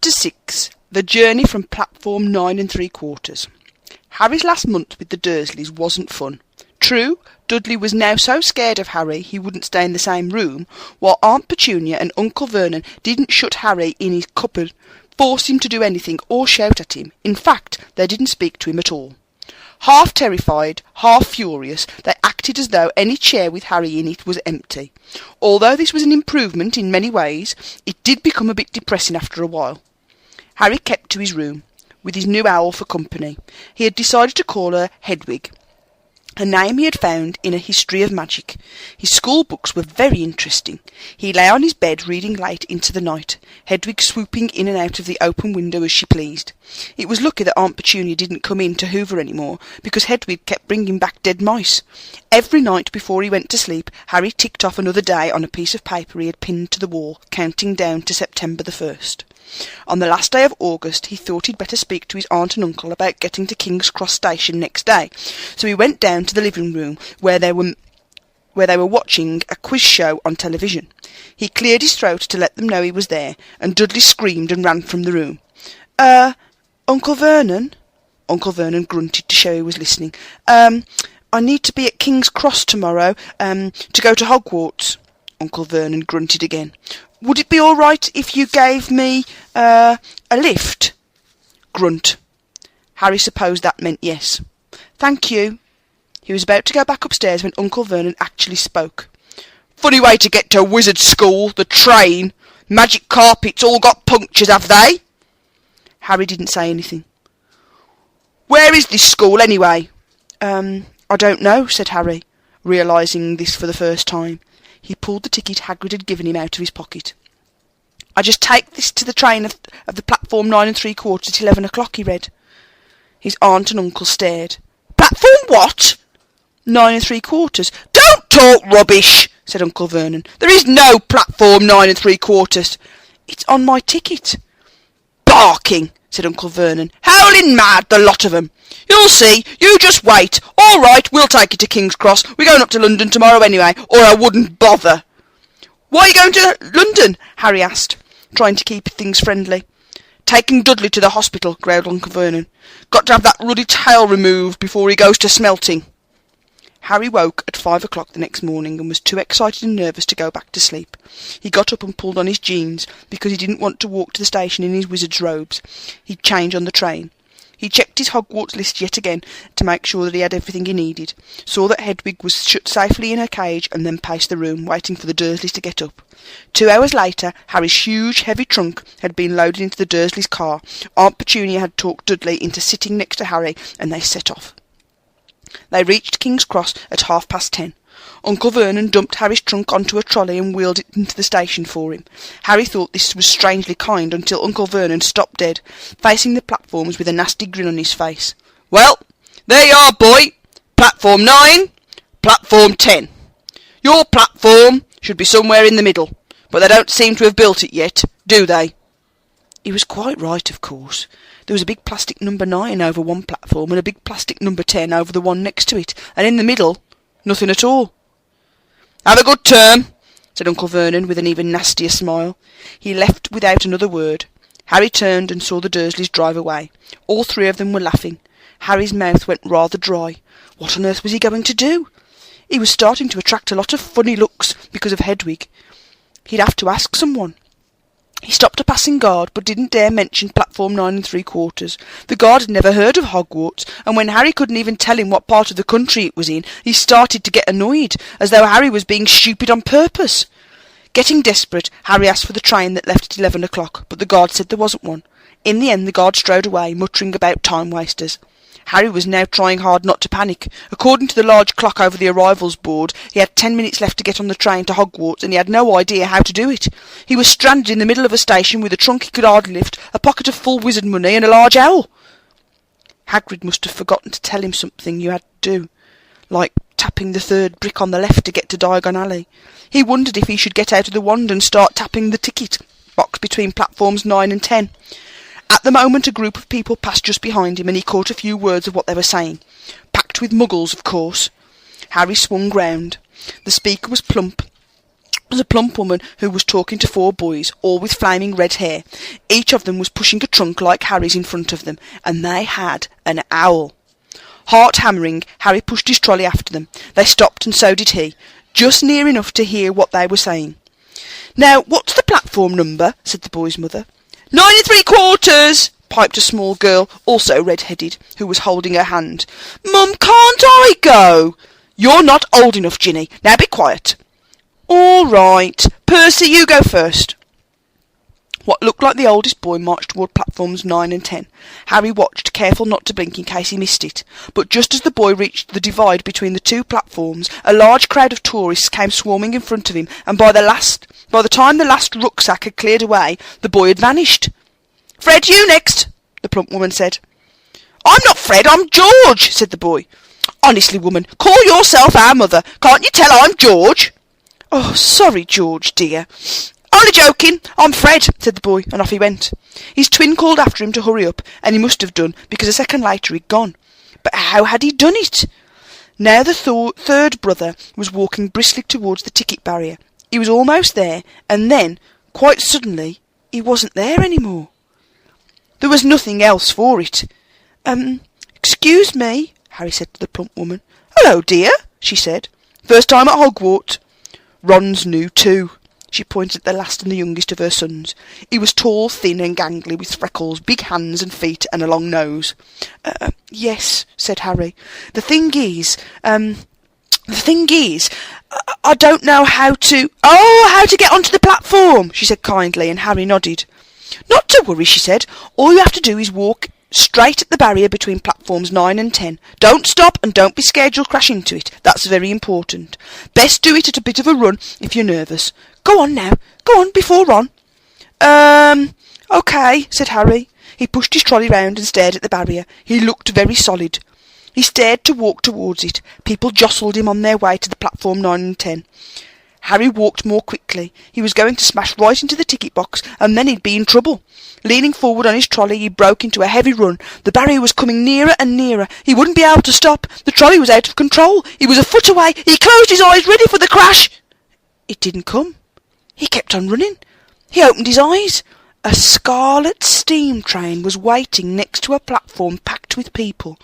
Chapter 6. The Journey from Platform 9 3/4. Harry's last month with the Dursleys wasn't fun. True, Dudley was now so scared of Harry he wouldn't stay in the same room, while Aunt Petunia and Uncle Vernon didn't shut Harry in his cupboard, force him to do anything, or shout at him. In fact, they didn't speak to him at all. Half terrified, half furious, they acted as though any chair with Harry in it was empty. Although this was an improvement in many ways, it did become a bit depressing after a while. Harry kept to his room, with his new owl for company. He had decided to call her Hedwig, a name he had found in a history of magic. His school books were very interesting. He lay on his bed reading late into the night, Hedwig swooping in and out of the open window as she pleased. It was lucky that Aunt Petunia didn't come in to hoover any more, because Hedwig kept bringing back dead mice. Every night before he went to sleep, Harry ticked off another day on a piece of paper he had pinned to the wall, counting down to September the 1st. On the last day of August, he thought he'd better speak to his aunt and uncle about getting to King's Cross Station next day, so he went down to the living room where they were watching a quiz show on television. He cleared his throat to let them know he was there, and Dudley screamed and ran from the room. Uncle Vernon?" Uncle Vernon grunted to show he was listening. I need to be at King's Cross tomorrow, to go to Hogwarts." Uncle Vernon grunted again. "Would it be all right if you gave me, a lift?" Grunt. Harry supposed that meant yes. "Thank you." He was about to go back upstairs when Uncle Vernon actually spoke. "Funny way to get to wizard school, the train. Magic carpets all got punctures, have they?" Harry didn't say anything. "Where is this school, anyway?" I don't know," said Harry, realising this for the first time. He pulled the ticket Hagrid had given him out of his pocket. "I just take this to the train of the platform 9 3/4 at 11 o'clock, he read. His aunt and uncle stared. "Platform what?" 9 3/4. "Don't talk rubbish," said Uncle Vernon. "There is no platform 9 3/4. "It's on my ticket." "Barking," said Uncle Vernon. "Howling mad, the lot of 'em. You'll see, you just wait. All right, we'll take you to King's Cross. We're going up to London tomorrow anyway, or I wouldn't bother." "Why are you going to London?" Harry asked, trying to keep things friendly. "Taking Dudley to the hospital," growled Uncle Vernon. "Got to have that ruddy tail removed before he goes to smelting." Harry woke at 5 o'clock the next morning and was too excited and nervous to go back to sleep. He got up and pulled on his jeans, because he didn't want to walk to the station in his wizard's robes. He'd change on the train. He checked his Hogwarts list yet again to make sure that he had everything he needed, saw that Hedwig was shut safely in her cage, and then paced the room, waiting for the Dursleys to get up. 2 hours later, Harry's huge, heavy trunk had been loaded into the Dursleys' car. Aunt Petunia had talked Dudley into sitting next to Harry, and they set off. They reached King's Cross at 10:30. Uncle Vernon dumped Harry's trunk onto a trolley and wheeled it into the station for him. Harry thought this was strangely kind until Uncle Vernon stopped dead, facing the platforms with a nasty grin on his face. "Well, there you are, boy. Platform 9, platform 10. Your platform should be somewhere in the middle, but they don't seem to have built it yet, do they?" He was quite right, of course. There was a big plastic number 9 over one platform and a big plastic number 10 over the one next to it, and in the middle, nothing at all. "Have a good term," said Uncle Vernon with an even nastier smile. He left without another word. Harry turned and saw the Dursleys drive away. All 3 of them were laughing. Harry's mouth went rather dry. What on earth was he going to do? He was starting to attract a lot of funny looks because of Hedwig. He'd have to ask someone. He stopped a passing guard, but didn't dare mention platform 9 3/4. The guard had never heard of Hogwarts, and when Harry couldn't even tell him what part of the country it was in, he started to get annoyed, as though Harry was being stupid on purpose. Getting desperate, Harry asked for the train that left at 11 o'clock, but the guard said there wasn't one. In the end, the guard strode away, muttering about time-wasters. Harry was now trying hard not to panic. According to the large clock over the arrivals board, he had 10 minutes left to get on the train to Hogwarts, and he had no idea how to do it. He was stranded in the middle of a station with a trunk he could hardly lift, a pocket of full wizard money, and a large owl. Hagrid must have forgotten to tell him something you had to do, like tapping the 3rd brick on the left to get to Diagon Alley. He wondered if he should get out of the wand and start tapping the ticket box between platforms 9 and 10. At the moment, a group of people passed just behind him, and he caught a few words of what they were saying. Packed with muggles, of course. Harry swung round. The speaker was plump, was a plump woman who was talking to 4 boys, all with flaming red hair. Each of them was pushing a trunk like Harry's in front of them, and they had an owl. Heart hammering, Harry pushed his trolley after them. They stopped, and so did he, just near enough to hear what they were saying. "Now, what's the platform number?" said the boy's mother. 9 3/4, piped a small girl, also red-headed, who was holding her hand. "Mum, can't I go?" "You're not old enough, Ginny. Now be quiet." "All right. Percy, you go first." What looked like the oldest boy marched toward platforms 9 and 10. Harry watched, careful not to blink in case he missed it. But just as the boy reached the divide between the 2 platforms, a large crowd of tourists came swarming in front of him, and by the time the last rucksack had cleared away, the boy had vanished. "Fred, you next," the plump woman said. "I'm not Fred, I'm George," said the boy. "Honestly, woman, call yourself our mother. Can't you tell I'm George?" "Oh, sorry, George, dear." "Only joking. I'm Fred," said the boy, and off he went. His twin called after him to hurry up, and he must have done, because a second later he'd gone. But how had he done it? Now the third brother was walking briskly towards the ticket barrier. He was almost there, and then, quite suddenly, he wasn't there any more. There was nothing else for it. "Excuse me," Harry said to the plump woman. "Hello, dear," she said. "First time at Hogwarts?" Ron's new too. She pointed at the last and the youngest of her sons. He was tall, thin and gangly, with freckles, big hands and feet, and a long nose. Yes," said Harry. The thing is, I don't know how to... "Oh, how to get onto the platform," she said kindly, and Harry nodded. "Not to worry," she said. "All you have to do is walk straight at the barrier between platforms 9 and 10. Don't stop, and don't be scared you'll crash into it. That's very important. Best do it at a bit of a run if you're nervous. Go on now. Go on, before Ron." OK, said Harry. He pushed his trolley round and stared at the barrier. He looked very solid. He stared to walk towards it. People jostled him on their way to the platform 9 and 10. Harry walked more quickly. He was going to smash right into the ticket box, and then he'd be in trouble. Leaning forward on his trolley, he broke into a heavy run. The barrier was coming nearer and nearer. He wouldn't be able to stop. The trolley was out of control. He was a foot away. He closed his eyes, ready for the crash. It didn't come. He kept on running. He opened his eyes. A scarlet steam train was waiting next to a platform packed with people.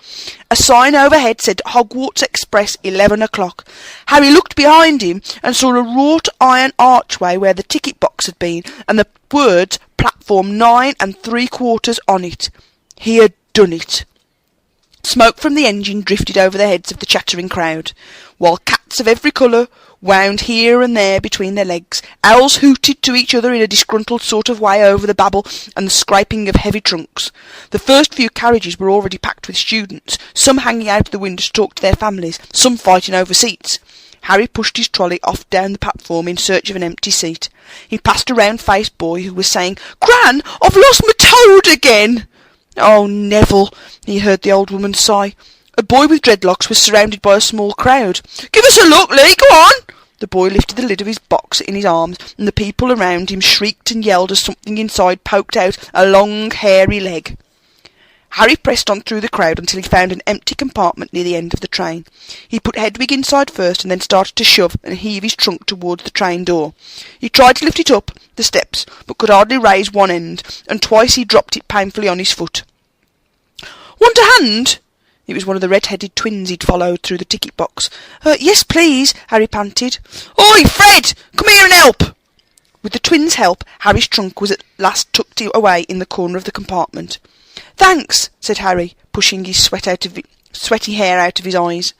A sign overhead said Hogwarts Express 11 o'clock. Harry looked behind him and saw a wrought iron archway where the ticket box had been, and the words Platform 9 3/4 on it. He had done it. Smoke from the engine drifted over the heads of the chattering crowd, while cats of every colour wound here and there between their legs. Owls hooted to each other in a disgruntled sort of way over the babble and the scraping of heavy trunks. The first few carriages were already packed with students, some hanging out of the window to talk to their families, some fighting over seats. Harry pushed his trolley off down the platform in search of an empty seat. He passed a round-faced boy who was saying, "Gran, I've lost my toad again." "Oh, Neville," he heard the old woman sigh. A boy with dreadlocks was surrounded by a small crowd. "Give us a look, Lee, go on!" The boy lifted the lid of his box in his arms, and the people around him shrieked and yelled as something inside poked out a long, hairy leg. Harry pressed on through the crowd until he found an empty compartment near the end of the train. He put Hedwig inside first and then started to shove and heave his trunk towards the train door. He tried to lift it up the steps, but could hardly raise one end, and twice he dropped it painfully on his foot. "Want a hand?" It was one of the red-headed twins he'd followed through the ticket box. "Yes, please," Harry panted. "Oi, Fred! Come here and help!" With the twins' help, Harry's trunk was at last tucked away in the corner of the compartment. "Thanks," said Harry, pushing his sweaty hair out of his eyes.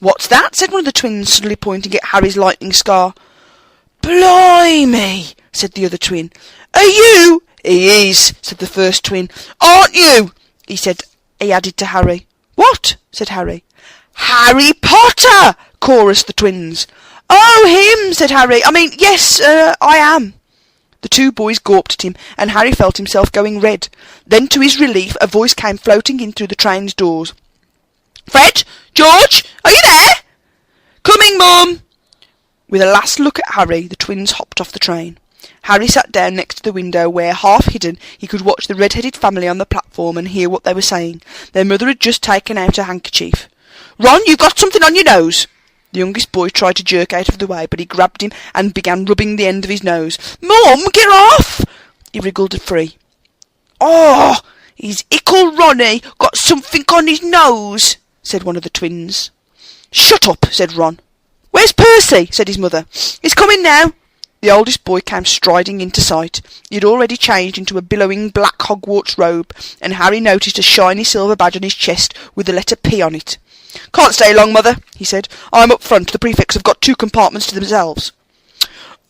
"What's that?" said one of the twins, suddenly pointing at Harry's lightning scar. "Blimey," said the other twin. "Are you?" "He is," said the first twin. "Aren't you?" he added to Harry. "What?" said Harry. "Harry Potter!" chorused the twins. "Oh, him!" said Harry. Yes, I am." The two boys gawped at him, and Harry felt himself going red. Then, to his relief, a voice came floating in through the train's doors. "Fred! George! Are you there?" "Coming, Mum!" With a last look at Harry, the twins hopped off the train. Harry sat down next to the window where, half hidden, he could watch the red-headed family on the platform and hear what they were saying. Their mother had just taken out a handkerchief. "Ron, you've got something on your nose." The youngest boy tried to jerk out of the way, but he grabbed him and began rubbing the end of his nose. "Mum, get off!" He wriggled free. "Oh, he's ickle Ronnie got something on his nose," said one of the twins. "Shut up," said Ron. "Where's Percy?" said his mother. "He's coming now." The oldest boy came striding into sight. He had already changed into a billowing black Hogwarts robe, and Harry noticed a shiny silver badge on his chest with the letter P on it. "Can't stay long, mother," he said. "I'm up front. The prefects have got 2 compartments to themselves."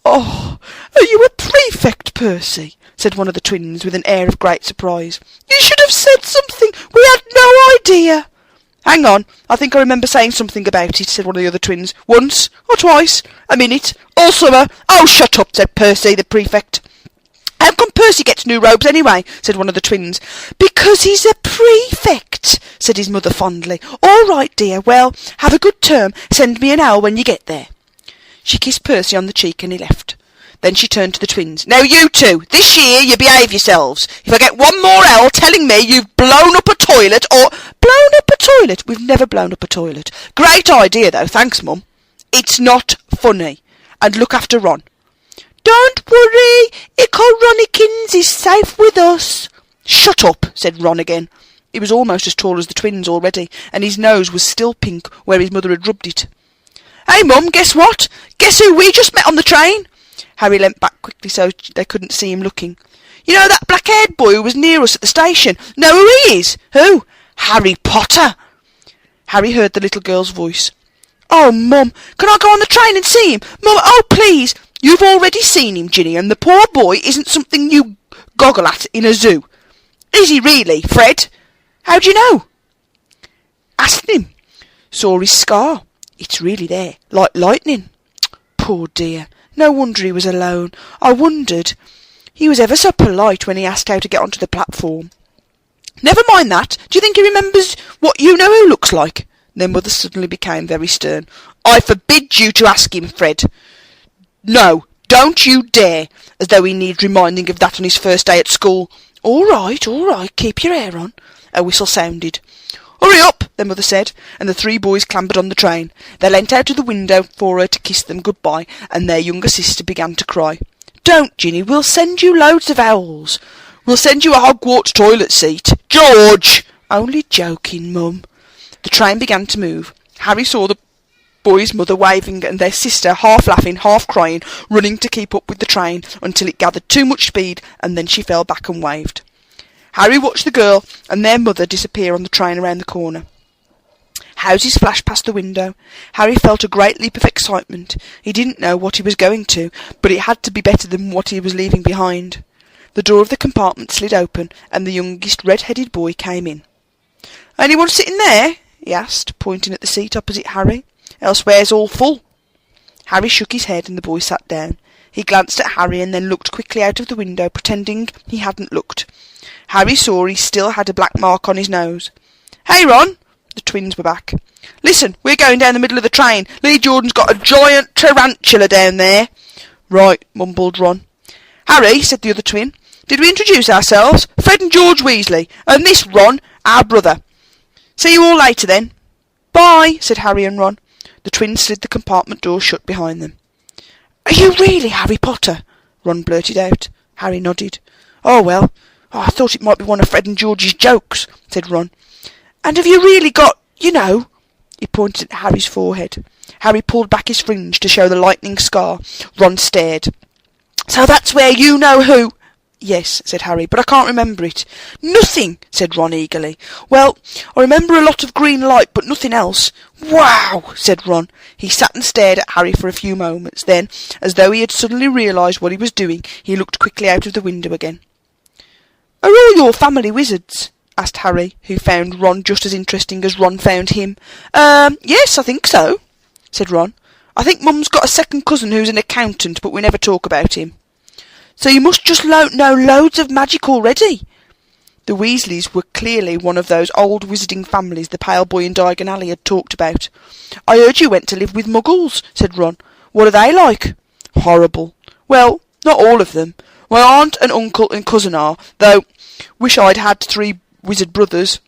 "Oh, are you a prefect, Percy?" said one of the twins with an air of great surprise. "You should have said something. We had no idea." "Hang on, I think I remember saying something about it," said one of the other twins. "Once, or twice, a minute, all summer." "Oh, shut up," said Percy, the prefect. "How come Percy gets new robes anyway?" said one of the twins. "Because he's a prefect," said his mother fondly. "All right, dear, well, have a good term. Send me an owl when you get there." She kissed Percy on the cheek and he left. Then she turned to the twins. "Now you two, this year you behave yourselves. If I get one more owl telling me you've blown up a toilet or—" "Blown up a toilet? We've never blown up a toilet." "Great idea, though, thanks, Mum." "It's not funny. And look after Ron." "Don't worry, Ickle Ronnikins is safe with us." "Shut up," said Ron again. He was almost as tall as the twins already, and his nose was still pink where his mother had rubbed it. "Hey, Mum, guess what? Guess who we just met on the train?" Harry leant back quickly so they couldn't see him looking. "You know that black-haired boy who was near us at the station? Know who he is?" "Who?" "Harry Potter." Harry heard the little girl's voice. "Oh, Mum, can I go on the train and see him? Mum, oh, please." "You've already seen him, Ginny, and the poor boy isn't something you goggle at in a zoo." "Is he really, Fred?" "How do you know?" "Asked him. Saw his scar. It's really there, like lightning." "Poor dear. No wonder he was alone. I wondered. He was ever so polite when he asked how to get onto the platform." "Never mind that. Do you think he remembers what you-know-who looks like?" Their mother suddenly became very stern. "I forbid you to ask him, Fred. No, don't you dare, as though he needs reminding of that on his first day at school." All right, keep your hair on." A whistle sounded. "Hurry up," their mother said, and the 3 boys clambered on the train. They leant out of the window for her to kiss them goodbye, and their younger sister began to cry. "Don't, Ginny, we'll send you loads of owls." "We'll send you a Hogwarts toilet seat." "George!" "Only joking, Mum." The train began to move. Harry saw the boy's mother waving and their sister, half laughing, half crying, running to keep up with the train until it gathered too much speed, and then she fell back and waved. Harry watched the girl and their mother disappear on the train around the corner. Houses flashed past the window. Harry felt a great leap of excitement. He didn't know what he was going to, but it had to be better than what he was leaving behind. The door of the compartment slid open, and the youngest red-headed boy came in. "Anyone sitting there?" he asked, pointing at the seat opposite Harry. "Elsewhere's all full." Harry shook his head, and the boy sat down. He glanced at Harry and then looked quickly out of the window, pretending he hadn't looked. Harry saw he still had a black mark on his nose. "Hey, Ron!" The twins were back. "Listen, we're going down the middle of the train. Lee Jordan's got a giant tarantula down there." "Right," mumbled Ron. "Harry," said the other twin, "did we introduce ourselves? Fred and George Weasley, and this, Ron, our brother. See you all later, then." "Bye," said Harry and Ron. The twins slid the compartment door shut behind them. "Are you really Harry Potter?" Ron blurted out. Harry nodded. "Oh, well, I thought it might be one of Fred and George's jokes," said Ron. "And have you really got, you know?" He pointed at Harry's forehead. Harry pulled back his fringe to show the lightning scar. Ron stared. "So that's where you-know-who—" "Yes," said Harry, "but I can't remember it." "Nothing," said Ron eagerly. "Well, I remember a lot of green light, but nothing else." "Wow," said Ron. He sat and stared at Harry for a few moments. Then, as though he had suddenly realised what he was doing, he looked quickly out of the window again. "Are all your family wizards?" asked Harry, who found Ron just as interesting as Ron found him. Yes, I think so," said Ron. "I think Mum's got a second cousin who's an accountant, but we never talk about him." "So you must just know loads of magic already." The Weasleys were clearly one of those old wizarding families the pale boy in Diagon Alley had talked about. "I heard you went to live with Muggles," said Ron. "What are they like?" "Horrible." "Well, not all of them. My aunt and uncle and cousin are, though wish I'd had 3 wizard brothers.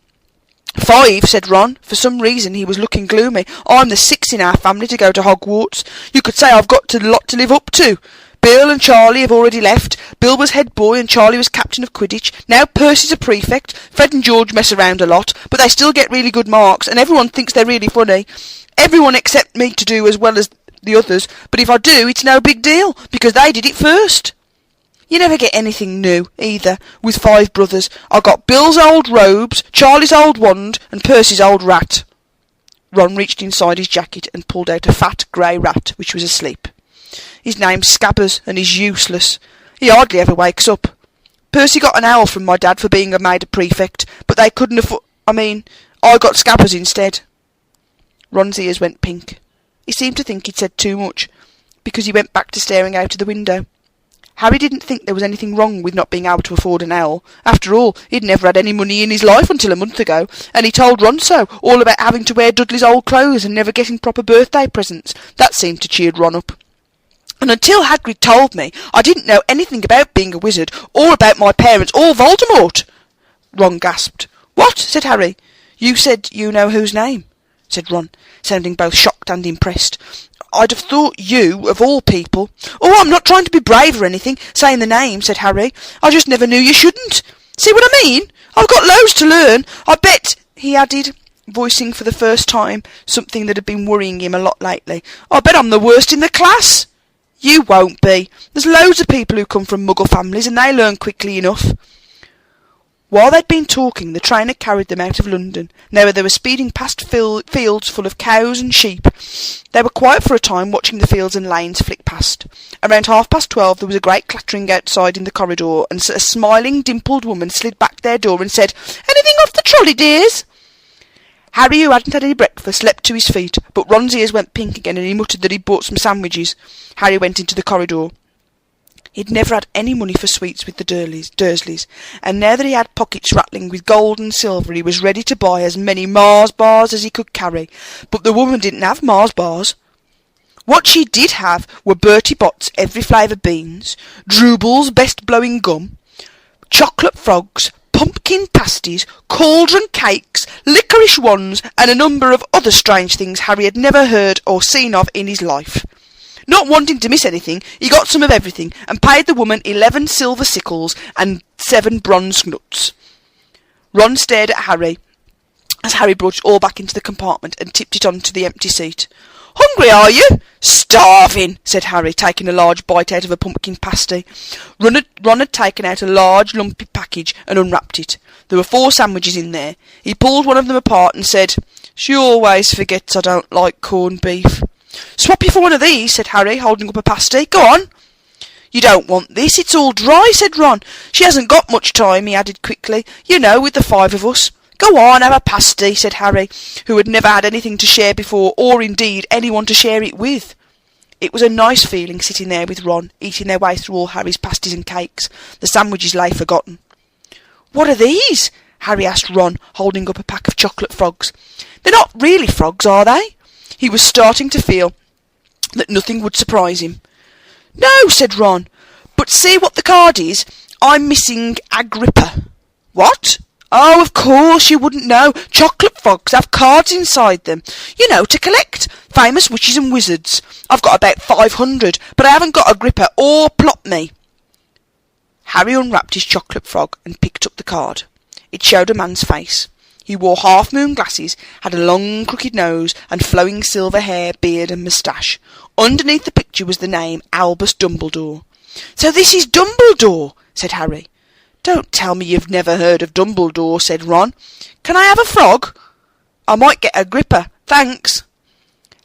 5, said Ron. For some reason he was looking gloomy. I'm the 6th in our family to go to Hogwarts. You could say I've got a lot to live up to. Bill and Charlie have already left. Bill was head boy and Charlie was captain of Quidditch. Now Percy's a prefect. Fred and George mess around a lot, but they still get really good marks, and everyone thinks they're really funny. Everyone except me to do as well as the others, but if I do, it's no big deal, because they did it first. You never get anything new, either, with 5 brothers. I got Bill's old robes, Charlie's old wand, and Percy's old rat. Ron reached inside his jacket and pulled out a fat grey rat, which was asleep. His name's Scabbers, and he's useless. He hardly ever wakes up. Percy got an owl from my dad for being made a prefect, but they couldn't afford... I got Scabbers instead. Ron's ears went pink. He seemed to think he'd said too much, because he went back to staring out of the window. Harry didn't think there was anything wrong with not being able to afford an owl. After all, he'd never had any money in his life until a month ago, and he told Ron so, all about having to wear Dudley's old clothes and never getting proper birthday presents. That seemed to cheer Ron up. And until Hagrid told me, I didn't know anything about being a wizard, or about my parents, or Voldemort. Ron gasped. What? Said Harry. You said you know whose name? Said Ron, sounding both shocked and impressed. I'd have thought you, of all people. Oh, I'm not trying to be brave or anything, saying the name, said Harry. I just never knew you shouldn't. See what I mean? I've got loads to learn. I bet, he added, voicing for the first time something that had been worrying him a lot lately. I bet I'm the worst in the class. You won't be. There's loads of people who come from Muggle families and they learn quickly enough. While they'd been talking, the train had carried them out of London. Now they were speeding past fields full of cows and sheep. They were quiet for a time, watching the fields and lanes flick past. Around 12:30 there was a great clattering outside in the corridor, and a smiling, dimpled woman slid back their door and said, "Anything off the trolley, dears?" Harry, who hadn't had any breakfast, leapt to his feet, but Ron's ears went pink again and he muttered that he'd bought some sandwiches. Harry went into the corridor. He'd never had any money for sweets with the Dursleys, and now that he had pockets rattling with gold and silver, he was ready to buy as many Mars bars as he could carry. But the woman didn't have Mars bars. What she did have were Bertie Bott's every flavour beans, Drooble's best blowing gum, chocolate frogs, pumpkin pasties, cauldron cakes, licorice wands, and a number of other strange things Harry had never heard or seen of in his life. Not wanting to miss anything, he got some of everything, and paid the woman 11 silver sickles and 7 bronze nuts. Ron stared at Harry, as Harry brought it all back into the compartment and tipped it onto the empty seat. "Hungry, are you?" "Starving," said Harry, taking a large bite out of a pumpkin pasty. Ron had taken out a large, lumpy package and unwrapped it. There were 4 sandwiches in there. He pulled one of them apart and said, "She always forgets I don't like corned beef." "Swap you for one of these," said Harry, holding up a pasty. "Go on." "You don't want this, it's all dry," said Ron. "She hasn't got much time," he added quickly. "You know, with the 5 of us." "Go on, have a pasty," said Harry, who had never had anything to share before, or indeed anyone to share it with. It was a nice feeling sitting there with Ron, eating their way through all Harry's pasties and cakes. The sandwiches lay forgotten. "What are these?" Harry asked Ron, holding up a pack of chocolate frogs. "They're not really frogs, are they?" He was starting to feel that nothing would surprise him. "No," said Ron, "but see what the card is. I'm missing Agrippa." "What?" "Oh, of course, you wouldn't know. Chocolate frogs have cards inside them. You know, to collect. Famous witches and wizards. I've got about 500, but I haven't got Agrippa or Plop-Me." Harry unwrapped his chocolate frog and picked up the card. It showed a man's face. He wore half-moon glasses, had a long, crooked nose, and flowing silver hair, beard, and moustache. Underneath the picture was the name Albus Dumbledore. "So this is Dumbledore," said Harry. "Don't tell me you've never heard of Dumbledore," said Ron. "Can I have a frog?" "I might get Agrippa, thanks."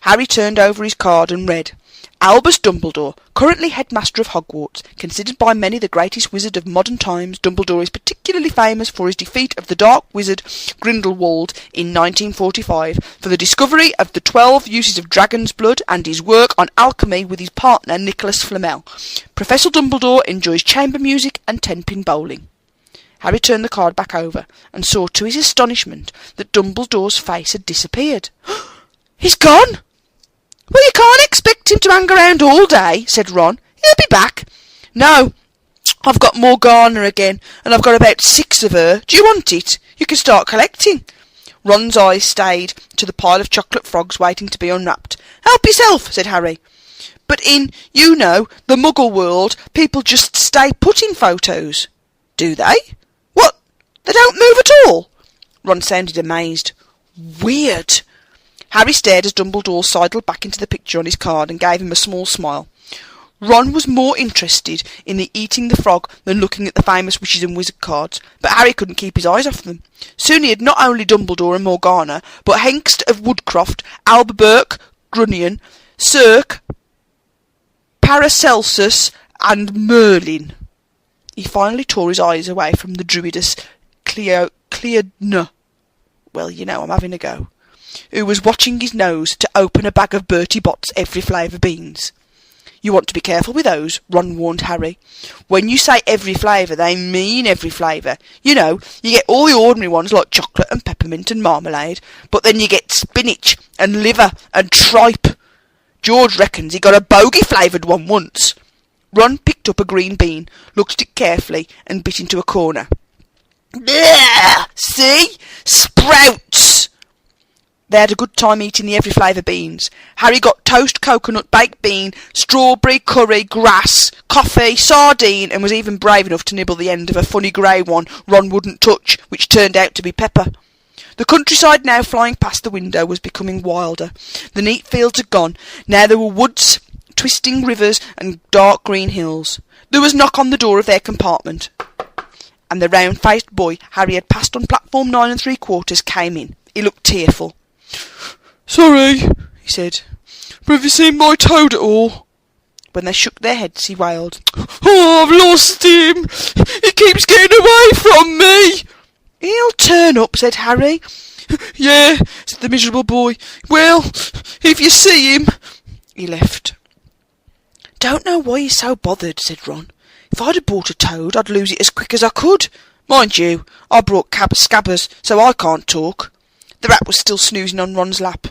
Harry turned over his card and read, "Albus Dumbledore, currently headmaster of Hogwarts, considered by many the greatest wizard of modern times. Dumbledore is particularly famous for his defeat of the dark wizard Grindelwald in 1945, for the discovery of the 12 uses of dragon's blood, and his work on alchemy with his partner Nicholas Flamel. Professor Dumbledore enjoys chamber music and 10-pin bowling." Harry turned the card back over and saw to his astonishment that Dumbledore's face had disappeared. "He's gone!" "Well, you can't expect him to hang around all day," said Ron. "He'll be back." "No, I've got more Garner again, and I've got about 6 of her. Do you want it? You can start collecting." Ron's eyes stayed to the pile of chocolate frogs waiting to be unwrapped. "Help yourself," said Harry. "But in, you know, the Muggle world, people just stay put in photos." "Do they? What? They don't move at all?" Ron sounded amazed. "Weird." Harry stared as Dumbledore sidled back into the picture on his card and gave him a small smile. Ron was more interested in the eating the frog than looking at the famous witches and wizard cards, but Harry couldn't keep his eyes off them. Soon he had not only Dumbledore and Morgana, but Hengst of Woodcroft, Alberberk, Grunion, Cirque, Paracelsus, and Merlin. He finally tore his eyes away from the Druidess Cleodna. Well, you know, I'm having a go. Who was watching his nose to open a bag of Bertie Bott's every flavour beans. "You want to be careful with those," Ron warned Harry. "When you say every flavour, they mean every flavour. You know, you get all the ordinary ones like chocolate and peppermint and marmalade, but then you get spinach and liver and tripe. George reckons he got a bogey-flavoured one once." Ron picked up a green bean, looked at it carefully, and bit into a corner. "Bleh! See? Sprouts!" They had a good time eating the every flavour beans. Harry got toast, coconut, baked bean, strawberry, curry, grass, coffee, sardine, and was even brave enough to nibble the end of a funny grey one Ron wouldn't touch, which turned out to be pepper. The countryside now flying past the window was becoming wilder. The neat fields had gone. Now there were woods, twisting rivers, and dark green hills. There was a knock on the door of their compartment, and the round-faced boy Harry had passed on platform 9 3/4 came in. He looked tearful. "Sorry," he said, "but have you seen my Toad at all?" When they shook their heads, he wailed, "Oh, I've lost him! He keeps getting away from me!" "He'll turn up," said Harry. "Yeah," said the miserable boy. "Well, if you see him..." He left. "Don't know why he's so bothered," said Ron. "If I'd have bought a toad, I'd lose it as quick as I could. Mind you, I brought Scabbers, so I can't talk." The rat was still snoozing on Ron's lap.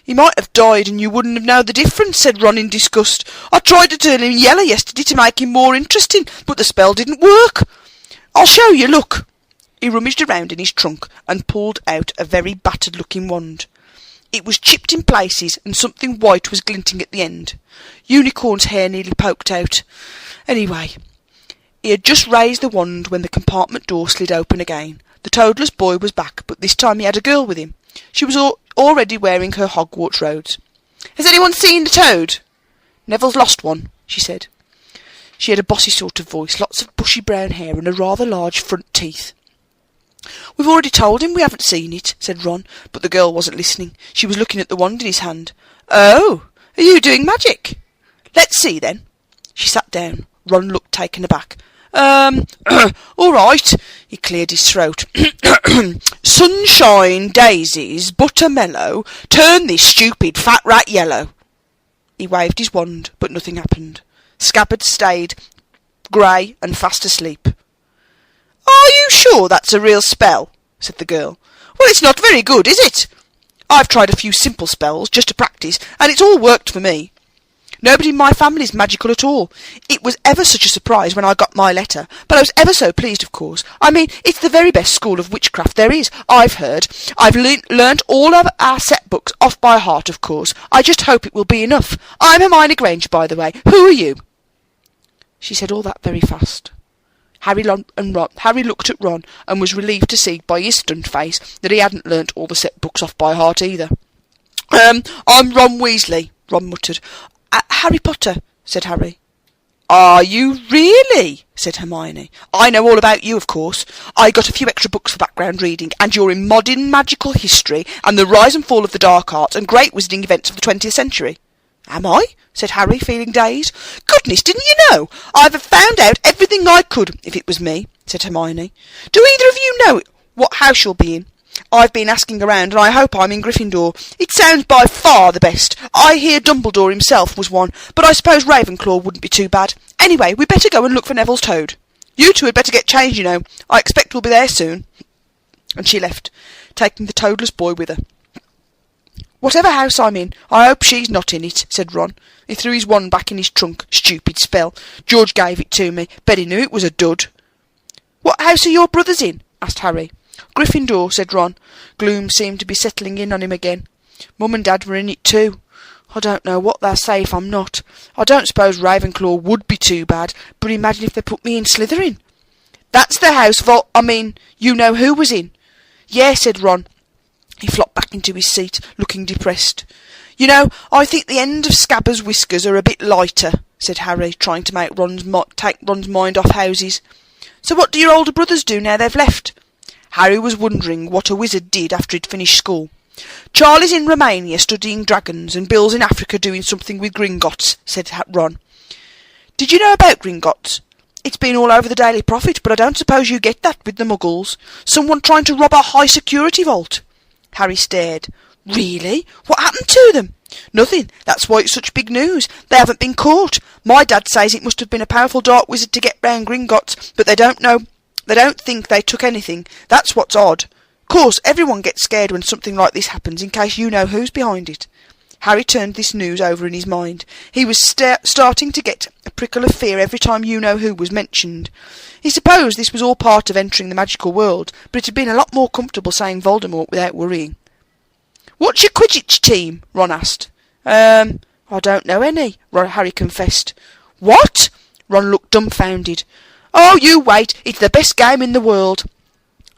"He might have died and you wouldn't have known the difference," said Ron in disgust. "I tried to turn him yellow yesterday to make him more interesting, but the spell didn't work. I'll show you, look." He rummaged around in his trunk and pulled out a very battered-looking wand. It was chipped in places and something white was glinting at the end. Unicorn's hair nearly poked out. Anyway, he had just raised the wand when the compartment door slid open again. The toadless boy was back, but this time he had a girl with him. She was already wearing her Hogwarts robes. "Has anyone seen the toad?" "Neville's lost one," she said. She had a bossy sort of voice, lots of bushy brown hair and a rather large front teeth. "We've already told him we haven't seen it," said Ron, but the girl wasn't listening. She was looking at the wand in his hand. "Oh, are you doing magic?" "Let's see, then." She sat down. Ron looked taken aback. All right." He cleared his throat. "Sunshine, daisies, buttermellow, turn this stupid fat rat yellow." He waved his wand, but nothing happened. Scabbard stayed grey and fast asleep. "Are you sure that's a real spell?" said the girl. "Well, it's not very good, is it? I've tried a few simple spells, just to practice, and it's all worked for me. Nobody in my family's magical at all. It was ever such a surprise when I got my letter, but I was ever so pleased, of course. I mean, it's the very best school of witchcraft there is, I've heard. I've learnt all of our set books off by heart, of course. I just hope it will be enough. I'm Hermione Granger, by the way. Who are you?" She said all that very fast. Harry looked at Ron and was relieved to see by his stunned face that he hadn't learnt all the set books off by heart either. I'm Ron Weasley," Ron muttered. "Harry Potter," said Harry. "Are you really?" said Hermione. "I know all about you, of course. I got a few extra books for background reading, and you're in modern magical history and the rise and fall of the dark arts and great wizarding events of the 20th century. "Am I?" said Harry, feeling dazed. "Goodness, didn't you know? I've found out everything I could, if it was me," said Hermione. "Do either of you know what house you'll be in? I've been asking around, and I hope I'm in Gryffindor. It sounds by far the best. I hear Dumbledore himself was one, but I suppose Ravenclaw wouldn't be too bad. Anyway, we'd better go and look for Neville's toad. You two had better get changed, you know. I expect we'll be there soon." And she left, taking the toadless boy with her. "Whatever house I'm in, I hope she's not in it," said Ron. He threw his wand back in his trunk. "Stupid spell. George gave it to me. Bet he knew it was a dud." "What house are your brothers in?" asked Harry. Gryffindor, said Ron. Gloom seemed to be settling in on him again. Mum and Dad were in it too. I don't know what they'll say if I'm not. I don't suppose Ravenclaw would be too bad, but imagine if they put me in Slytherin. That's the house you-know-who was in. Yeah, said Ron. He flopped back into his seat, looking depressed. You know, I think the end of Scabbers' whiskers are a bit lighter, said Harry, trying to make take Ron's mind off houses. So what do your older brothers do now they've left? Harry was wondering what a wizard did after he'd finished school. Charlie's in Romania studying dragons, and Bill's in Africa doing something with Gringotts, said Ron. Did you know about Gringotts? It's been all over the Daily Prophet, but I don't suppose you get that with the Muggles. Someone trying to rob a high-security vault. Harry stared. Really? What happened to them? Nothing. That's why it's such big news. They haven't been caught. My dad says it must have been a powerful dark wizard to get round Gringotts, but they don't know. They don't think they took anything. That's what's odd. Of course, everyone gets scared when something like this happens, in case you know who's behind it. Harry turned this news over in his mind. He was starting to get a prickle of fear every time you-know-who was mentioned. He supposed this was all part of entering the magical world, but it had been a lot more comfortable saying Voldemort without worrying. What's your Quidditch team? Ron asked. I don't know any, Harry confessed. What? Ron looked dumbfounded. Oh, you wait, it's the best game in the world.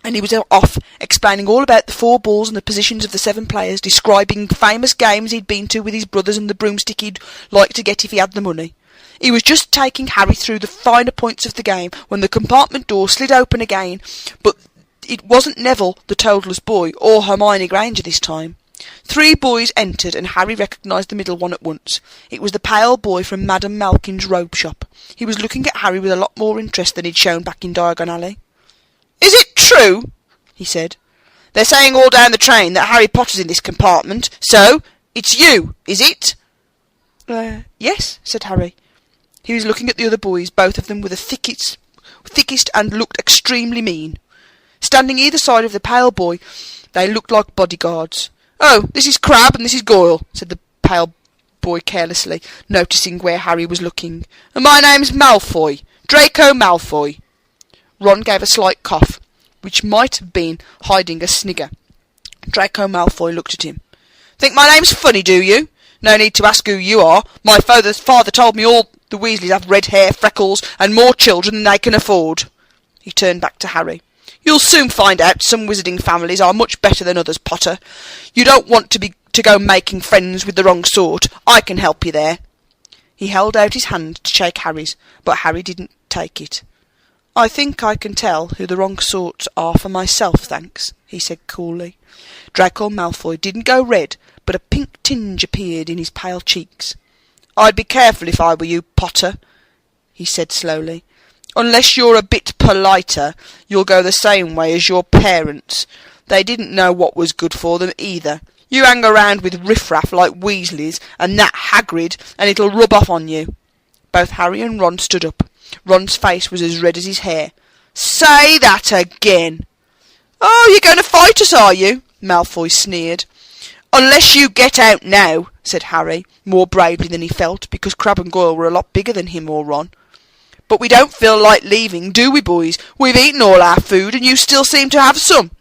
And he was off, explaining all about the 4 balls and the positions of the 7 players, describing famous games he'd been to with his brothers and the broomstick he'd like to get if he had the money. He was just taking Harry through the finer points of the game when the compartment door slid open again, but it wasn't Neville, the toadless boy, or Hermione Granger this time. 3 boys entered, and Harry recognised the middle one at once. It was the pale boy from Madame Malkin's robe shop. He was looking at Harry with a lot more interest than he'd shown back in Diagon Alley. Is it true? He said. They're saying all down the train that Harry Potter's in this compartment, so it's you, is it? Yes, said Harry. He was looking at the other boys, both of them with the thickest and looked extremely mean. Standing either side of the pale boy, they looked like bodyguards. Oh, this is Crabbe and this is Goyle, said the pale boy carelessly, noticing where Harry was looking. And my name's Malfoy, Draco Malfoy. Ron gave a slight cough, which might have been hiding a snigger. Draco Malfoy looked at him. Think my name's funny, do you? No need to ask who you are. My father told me all the Weasleys have red hair, freckles, and more children than they can afford. He turned back to Harry. You'll soon find out some wizarding families are much better than others, Potter. You don't want to go making friends with the wrong sort. I can help you there. He held out his hand to shake Harry's, but Harry didn't take it. I think I can tell who the wrong sorts are for myself, thanks, he said coolly. Draco Malfoy didn't go red, but a pink tinge appeared in his pale cheeks. I'd be careful if I were you, Potter, he said slowly. Unless you're a bit politer, you'll go the same way as your parents. They didn't know what was good for them either. You hang around with riffraff like Weasleys and that Hagrid, and it'll rub off on you. Both Harry and Ron stood up. Ron's face was as red as his hair. Say that again. Oh, you're going to fight us, are you? Malfoy sneered. Unless you get out now, said Harry, more bravely than he felt, because Crabbe and Goyle were a lot bigger than him or Ron. But we don't feel like leaving, do we, boys? We've eaten all our food, and you still seem to have some.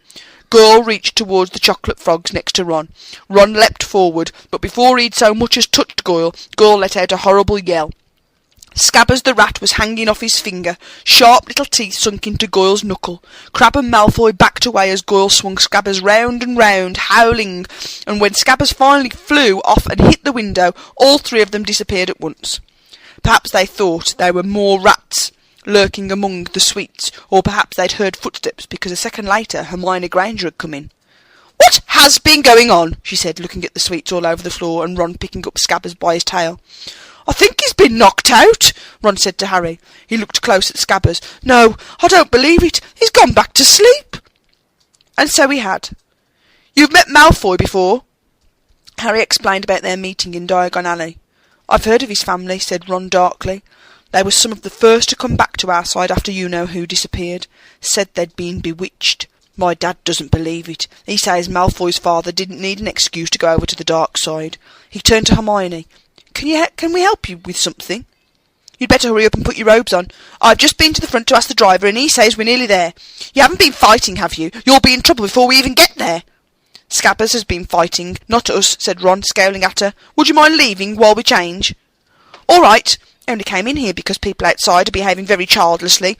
Goyle reached towards the chocolate frogs next to Ron. Ron leapt forward, but before he'd so much as touched Goyle, Goyle let out a horrible yell. Scabbers the rat was hanging off his finger, sharp little teeth sunk into Goyle's knuckle. Crabbe and Malfoy backed away as Goyle swung Scabbers round and round, howling, and when Scabbers finally flew off and hit the window, all 3 of them disappeared at once. Perhaps they thought there were more rats lurking among the sweets, or perhaps they'd heard footsteps, because a second later Hermione Granger had come in. What has been going on? She said, looking at the sweets all over the floor and Ron picking up Scabbers by his tail. I think he's been knocked out, Ron said to Harry. He looked close at Scabbers. No, I don't believe it. He's gone back to sleep. And so he had. You've met Malfoy before? Harry explained about their meeting in Diagon Alley. I've heard of his family, said Ron darkly. They were some of the first to come back to our side after you-know-who disappeared. Said they'd been bewitched. My dad doesn't believe it. He says Malfoy's father didn't need an excuse to go over to the dark side. He turned to Hermione. Can we help you with something? You'd better hurry up and put your robes on. I've just been to the front to ask the driver, and he says we're nearly there. You haven't been fighting, have you? You'll be in trouble before we even get there." "Scabbers has been fighting, not us," said Ron, scowling at her. "Would you mind leaving while we change?" "All right. Only came in here because people outside are behaving very childlessly.